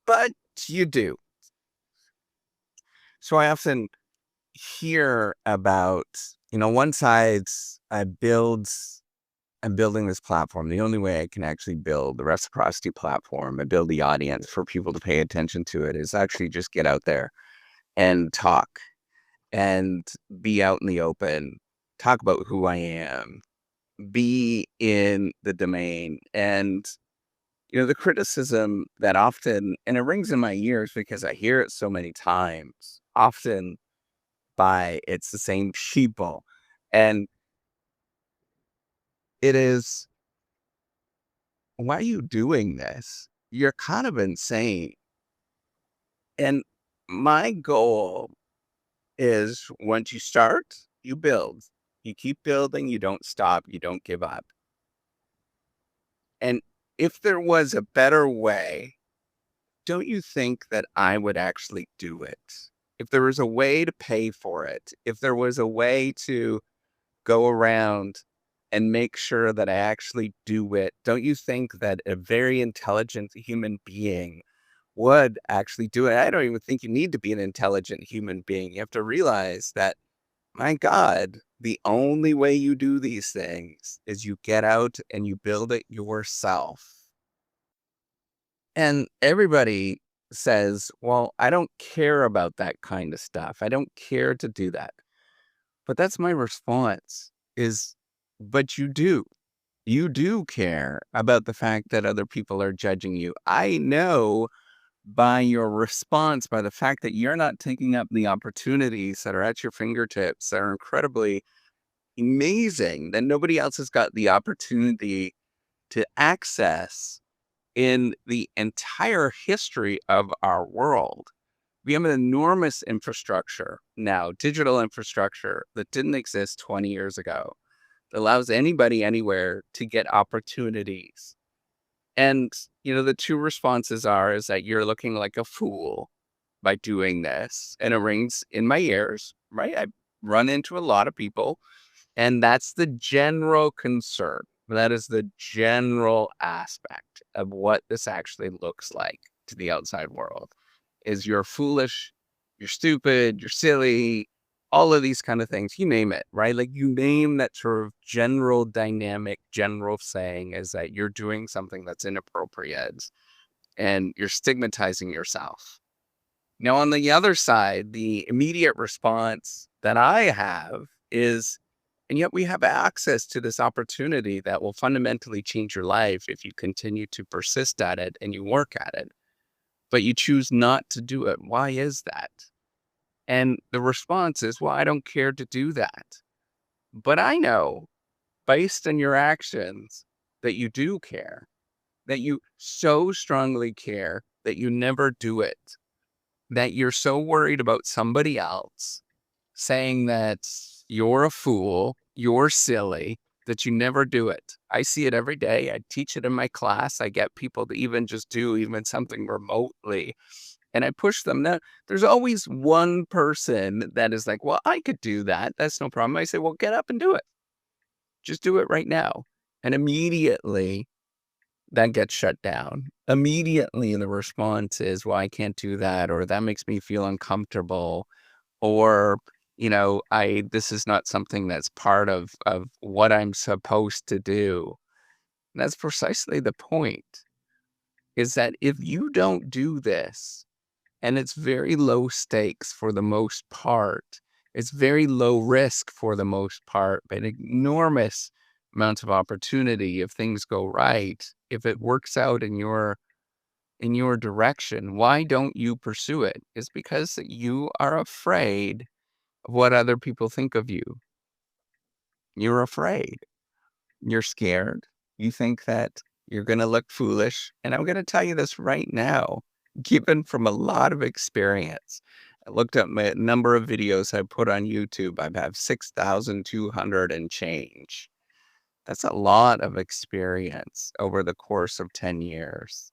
but you do. So I often hear about, one side's I'm building this platform. The only way I can actually build the reciprocity platform and build the audience for people to pay attention to it is actually just get out there and talk and be out in the open, talk about who I am, be in the domain. And, the criticism that often, and it rings in my ears because I hear it so many times, often by it's the same people. And it is, why are you doing this? You're kind of insane. And my goal is once you start, you build. You keep building, you don't stop, you don't give up. And if there was a better way, don't you think that I would actually do it? If there was a way to pay for it, if there was a way to go around and make sure that I actually do it, don't you think that a very intelligent human being would actually do it? I don't even think you need to be an intelligent human being. You have to realize that, my God, the only way you do these things is you get out and you build it yourself. And everybody says, well, I don't care about that kind of stuff. I don't care to do that. But that's my response is, but you do. You do care about the fact that other people are judging you. I know by your response, by the fact that you're not taking up the opportunities that are at your fingertips that are incredibly amazing, that nobody else has got the opportunity to access in the entire history of our world. We have an enormous infrastructure now, digital infrastructure that didn't exist 20 years ago, that allows anybody anywhere to get opportunities. And, the two responses is that you're looking like a fool by doing this. And it rings in my ears, right? I run into a lot of people, and that's the general concern. That is the general aspect of what this actually looks like to the outside world is you're foolish, you're stupid, you're silly, all of these kind of things, you name it, right? Like you name that sort of general dynamic, general saying is that you're doing something that's inappropriate and you're stigmatizing yourself. Now, on the other side, the immediate response that I have is, and yet we have access to this opportunity that will fundamentally change your life if you continue to persist at it and you work at it, but you choose not to do it. Why is that? And the response is, well, I don't care to do that. But I know based on your actions that you do care, that you so strongly care that you never do it, that you're so worried about somebody else saying that you're a fool, you're silly, that you never do it. I see it every day. I teach it in my class. I get people to even just do even something remotely. And I push them. Now, there's always one person that is like, well, I could do that. That's no problem. I say, well, get up and do it. Just do it right now. And immediately that gets shut down. Immediately the response is, well, I can't do that, or that makes me feel uncomfortable, or, this is not something that's part of what I'm supposed to do. And that's precisely the point, is that if you don't do this, and it's very low stakes for the most part, it's very low risk for the most part, but enormous amounts of opportunity if things go right, if it works out in your direction, why don't you pursue it? It's because you are afraid of what other people think of you. You're afraid. You're scared. You think that you're going to look foolish. And I'm going to tell you this right now, given from a lot of experience. I looked up my number of videos I put on YouTube. I have 6,200 and change. That's a lot of experience over the course of 10 years.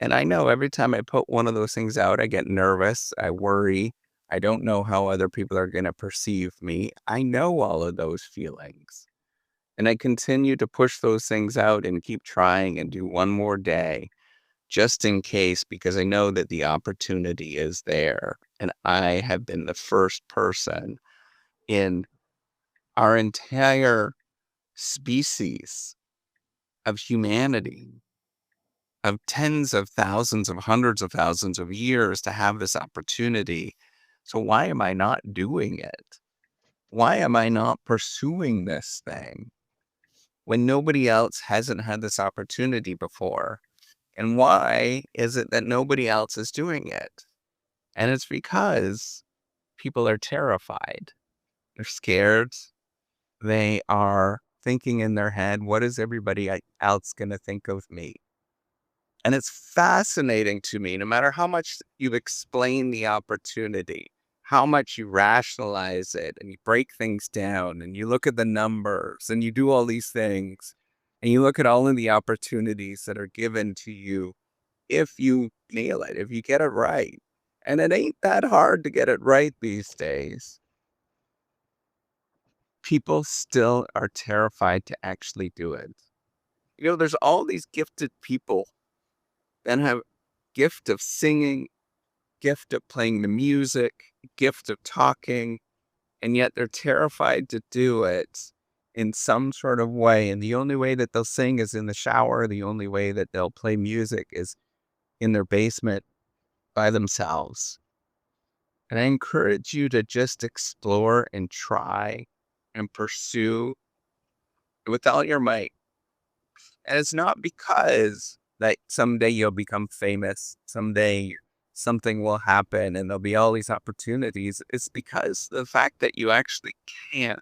And I know every time I put one of those things out, I get nervous. I worry. I don't know how other people are going to perceive me. I know all of those feelings. And I continue to push those things out and keep trying and do one more day. just in case, because I know that the opportunity is there. And I have been the first person in our entire species of humanity, of tens of thousands of hundreds of thousands of years to have this opportunity. So why am I not doing it? Why am I not pursuing this thing when nobody else hasn't had this opportunity before? And why is it that nobody else is doing it? And it's because people are terrified. They're scared. They are thinking in their head, what is everybody else going to think of me? And it's fascinating to me, no matter how much you explain the opportunity, how much you rationalize it and you break things down and you look at the numbers and you do all these things and you look at all of the opportunities that are given to you if you nail it, if you get it right. And it ain't that hard to get it right these days. People still are terrified to actually do it. There's all these gifted people that have gift of singing, gift of playing the music, gift of talking, and yet they're terrified to do it in some sort of way. And the only way that they'll sing is in the shower. The only way that they'll play music is in their basement by themselves. And I encourage you to just explore and try and pursue with all your might. And it's not because that someday you'll become famous, someday something will happen and there'll be all these opportunities. It's because the fact that you actually can.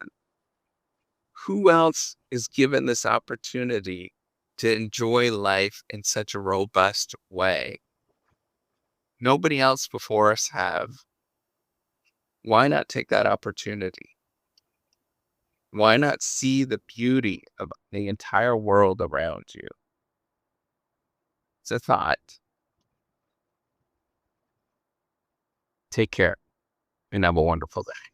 Who else is given this opportunity to enjoy life in such a robust way? Nobody else before us have. Why not take that opportunity? Why not see the beauty of the entire world around you? It's a thought. Take care and have a wonderful day.